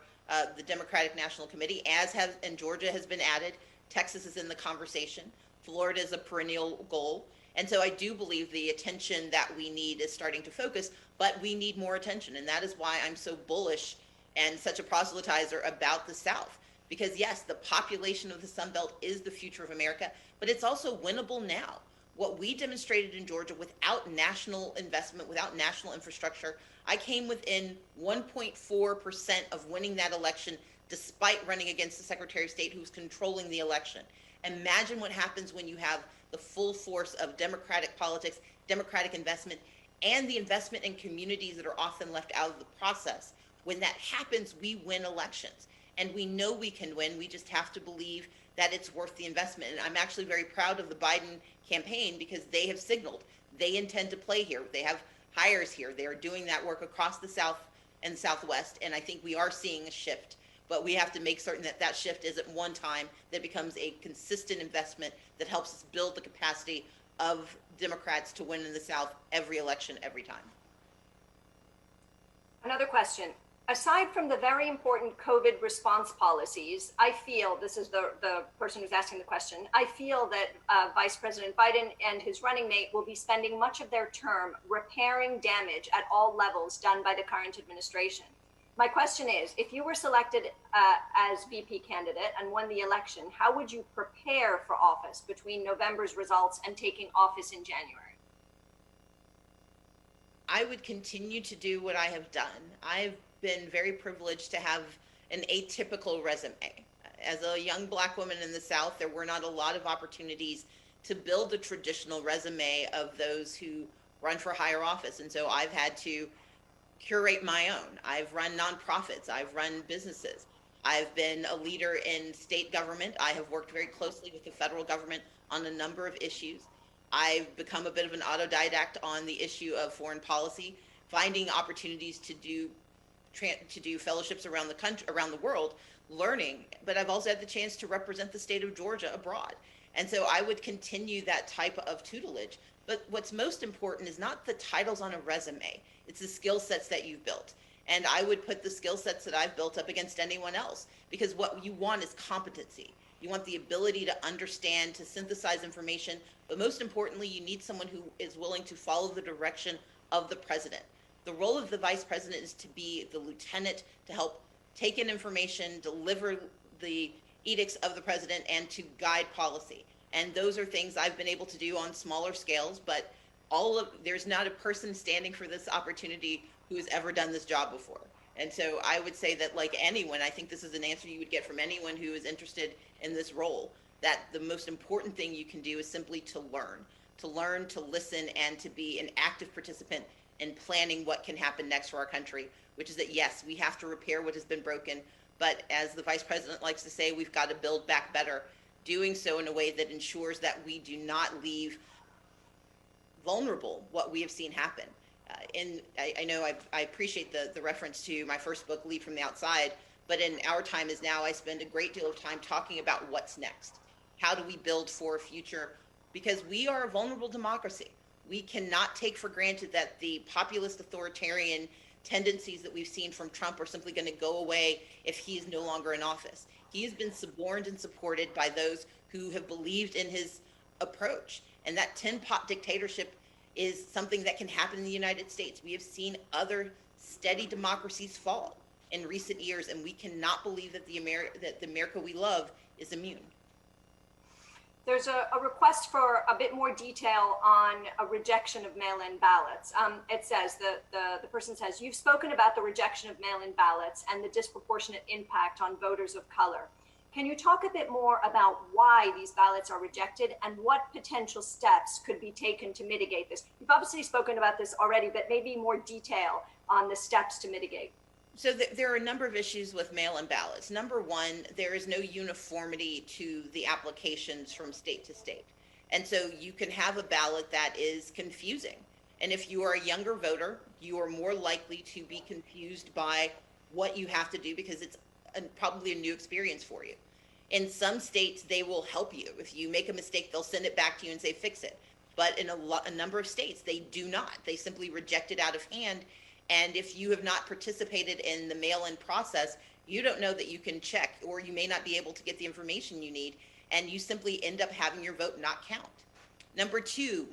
the Democratic National Committee, and Georgia has been added. Texas is in the conversation. Florida is a perennial goal. And so I do believe the attention that we need is starting to focus, but we need more attention. And that is why I'm so bullish and such a proselytizer about the South. Because yes, the population of the Sun Belt is the future of America, but it's also winnable now. What we demonstrated in Georgia without national investment, without national infrastructure, I came within 1.4% of winning that election, despite running against the Secretary of State who's controlling the election. Imagine what happens when you have the full force of democratic politics, democratic investment, and the investment in communities that are often left out of the process. When that happens, we win elections. And we know we can win. We just have to believe that it's worth the investment. And I'm actually very proud of the Biden campaign because they have signaled they intend to play here. They have hires here. They are doing that work across the South and the Southwest. And I think we are seeing a shift. But we have to make certain that that shift isn't one time, that becomes a consistent investment that helps us build the capacity of Democrats to win in the South every election, every time. Another question. Aside from the very important COVID response policies, I feel, this is the person who's asking the question, I feel that Vice President Biden and his running mate will be spending much of their term repairing damage at all levels done by the current administration. My question is, if you were selected as VP candidate and won the election, how would you prepare for office between November's results and taking office in January? I would continue to do what I have done. I've been very privileged to have an atypical resume. As a young Black woman in the South, there were not a lot of opportunities to build a traditional resume of those who run for higher office. And so I've had to curate my own. I've run nonprofits. I've run businesses. I've been a leader in state government. I have worked very closely with the federal government on a number of issues. I've become a bit of an autodidact on the issue of foreign policy, finding opportunities to do fellowships around the country, around the world, learning. But I've also had the chance to represent the state of Georgia abroad. And so I would continue that type of tutelage. But what's most important is not the titles on a resume. It's the skill sets that you've built. And I would put the skill sets that I've built up against anyone else, because what you want is competency. You want the ability to understand, to synthesize information, but most importantly, you need someone who is willing to follow the direction of the president. The role of the vice president is to be the lieutenant, to help take in information, deliver the edicts of the president, and to guide policy. And those are things I've been able to do on smaller scales, but there's not a person standing for this opportunity who has ever done this job before. And so I would say that, like anyone, I think this is an answer you would get from anyone who is interested in this role, that the most important thing you can do is simply to learn, to listen, and to be an active participant in planning what can happen next for our country, which is that, yes, we have to repair what has been broken, But as the vice president likes to say, we've got to build back better, doing so in a way that ensures that we do not leave vulnerable what we have seen happen. And I know I appreciate the reference to my first book, Lead from the Outside, but in Our Time Is Now, I spend a great deal of time talking about what's next. How do we build for a future? Because we are a vulnerable democracy. We cannot take for granted that the populist authoritarian tendencies that we've seen from Trump are simply going to go away if he is no longer in office. He has been suborned and supported by those who have believed in his approach. And that tin pot dictatorship is something that can happen in the United States. We have seen other steady democracies fall in recent years, and we cannot believe that the America we love is immune. There's a request for a bit more detail on a rejection of mail-in ballots. It says, the person says, you've spoken about the rejection of mail-in ballots and the disproportionate impact on voters of color. Can you talk a bit more about why these ballots are rejected and what potential steps could be taken to mitigate this? You've obviously spoken about this already, but maybe more detail on the steps to mitigate. So there are a number of issues with mail-in ballots. Number one, there is no uniformity to the applications from state to state. And so you can have a ballot that is confusing. And if you are a younger voter, you are more likely to be confused by what you have to do because it's probably a new experience for you. In some states, they will help you. If you make a mistake, they'll send it back to you and say, fix it. But in a number of states, they do not. They simply reject it out of hand. And if you have not participated in the mail-in process, you don't know that you can check, or you may not be able to get the information you need, and you simply end up having your vote not count. Number two,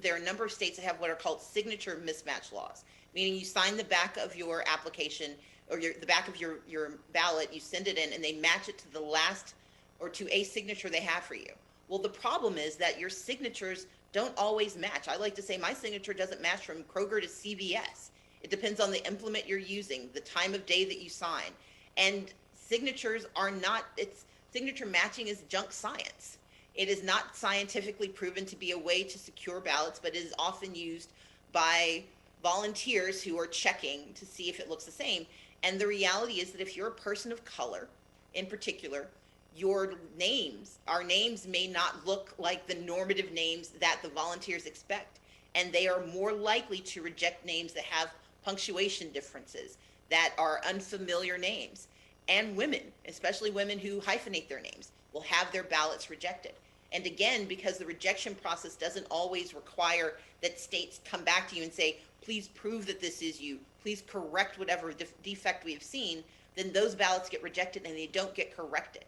there are a number of states that have what are called signature mismatch laws, meaning you sign the back of your application or the back of your ballot, you send it in, and they match it to the last or to a signature they have for you. Well, the problem is that your signatures don't always match. I like to say my signature doesn't match from Kroger to CVS. It depends on the implement you're using, the time of day that you sign. And signatures are not, signature matching is junk science. It is not scientifically proven to be a way to secure ballots, but it is often used by volunteers who are checking to see if it looks the same. And the reality is that if you're a person of color, in particular, our names may not look like the normative names that the volunteers expect. And they are more likely to reject names that have punctuation differences, that are unfamiliar names. And women, especially women who hyphenate their names, will have their ballots rejected. And again, because the rejection process doesn't always require that states come back to you and say, please prove that this is you, please correct whatever defect we have seen, then those ballots get rejected and they don't get corrected.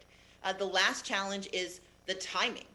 The last challenge is the timing.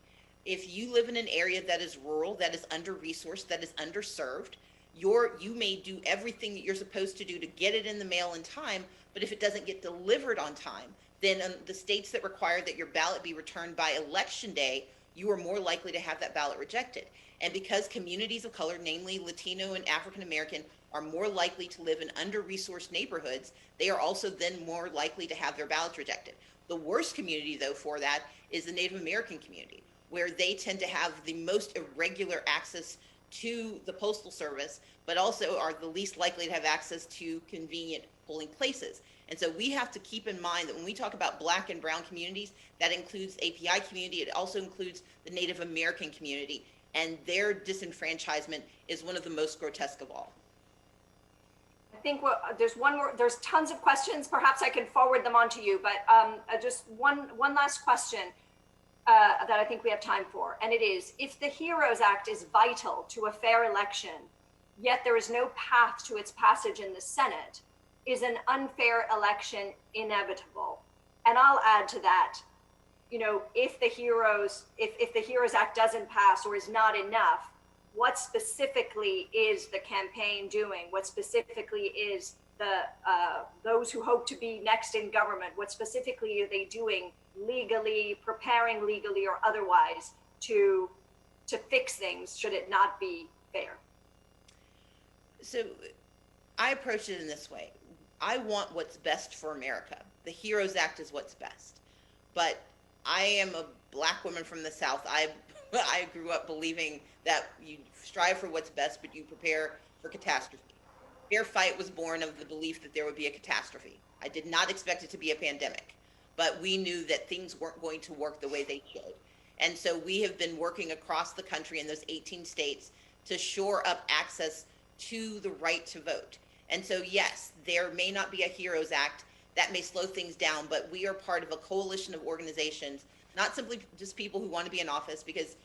If you live in an area that is rural, that is under-resourced, that is underserved, you may do everything that you're supposed to do to get it in the mail in time, but if it doesn't get delivered on time, then the states that require that your ballot be returned by election day, you are more likely to have that ballot rejected. And because communities of color, namely Latino and African American, are more likely to live in under-resourced neighborhoods, they are also then more likely to have their ballots rejected. The worst community, though, for that is the Native American community, where they tend to have the most irregular access to the Postal Service, but also are the least likely to have access to convenient polling places. And so we have to keep in mind that when we talk about Black and brown communities, that includes API community, it also includes the Native American community, and their disenfranchisement is one of the most grotesque of all. I think there's tons of questions. Perhaps I can forward them on to you, but just one last question that I think we have time for. And it is, if the HEROES Act is vital to a fair election, yet there is no path to its passage in the Senate, is an unfair election inevitable? And I'll add to that, if the HEROES Act doesn't pass or is not enough, what specifically is the campaign doing? What specifically is those who hope to be next in government? What specifically are they doing legally, preparing legally or otherwise to fix things should it not be fair? So I approach it in this way. I want what's best for America. The HEROES Act is what's best. But I am a Black woman from the South. I grew up believing that you strive for what's best, but you prepare for catastrophe. Fair fight was born of the belief that there would be a catastrophe. I did not expect it to be a pandemic, but we knew that things weren't going to work the way they should. And so we have been working across the country in those 18 states to shore up access to the right to vote. And so, yes, there may not be a HEROES Act that may slow things down, but we are part of a coalition of organizations, not simply just people who want to be in office, because,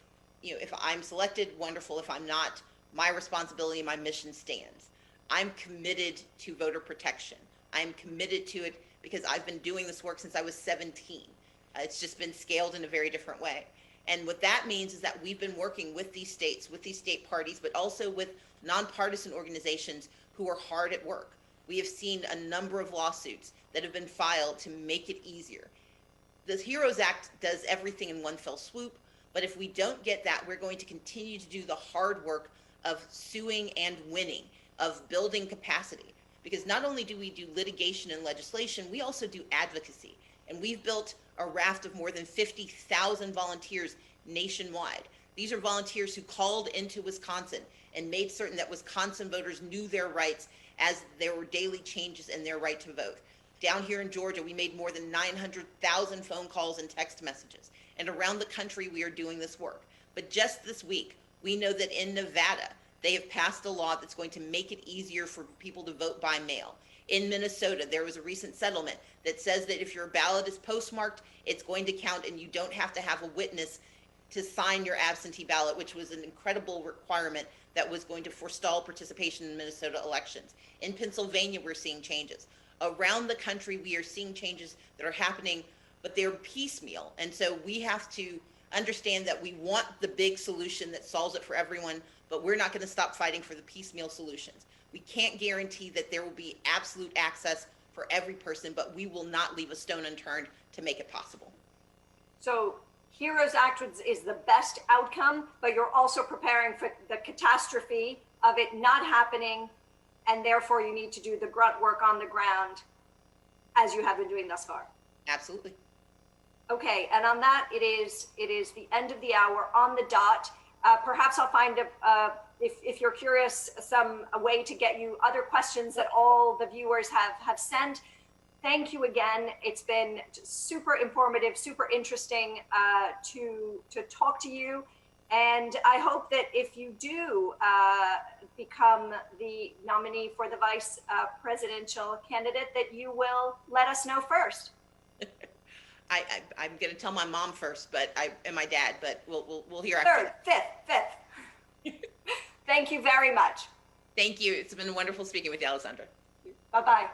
you know, if I'm selected, wonderful. If I'm not, my responsibility, my mission stands. I'm committed to voter protection. I'm committed to it because I've been doing this work since I was 17. It's just been scaled in a very different way. And what that means is that we've been working with these states, with these state parties, but also with nonpartisan organizations who are hard at work. We have seen a number of lawsuits that have been filed to make it easier. The HEROES Act does everything in one fell swoop, but if we don't get that, we're going to continue to do the hard work of suing and winning, of building capacity. Because not only do we do litigation and legislation, we also do advocacy. And we've built a raft of more than 50,000 volunteers nationwide. These are volunteers who called into Wisconsin and made certain that Wisconsin voters knew their rights as there were daily changes in their right to vote. Down here in Georgia, we made more than 900,000 phone calls and text messages. And around the country, we are doing this work. But just this week, we know that in Nevada, they have passed a law that's going to make it easier for people to vote by mail. In Minnesota, there was a recent settlement that says that if your ballot is postmarked, it's going to count and you don't have to have a witness to sign your absentee ballot, which was an incredible requirement that was going to forestall participation in Minnesota elections. In Pennsylvania, we're seeing changes. Around the country, we are seeing changes that are happening, but they're piecemeal. And so we have to understand that we want the big solution that solves it for everyone, but we're not going to stop fighting for the piecemeal solutions. We can't guarantee that there will be absolute access for every person, but we will not leave a stone unturned to make it possible. So HEROES Act is the best outcome, but you're also preparing for the catastrophe of it not happening, and therefore you need to do the grunt work on the ground as you have been doing thus far. Absolutely. Okay, and on that, it is the end of the hour on the dot. Perhaps I'll find if you're curious, a way to get you other questions that all the viewers have sent. Thank you again. It's been super informative, super interesting to talk to you. And I hope that if you do become the nominee for the vice presidential candidate, that you will let us know first. I'm going to tell my mom first, and my dad, but we'll hear after. Third, fifth. Thank you very much. Thank you. It's been wonderful speaking with you, Alessandra. Bye-bye.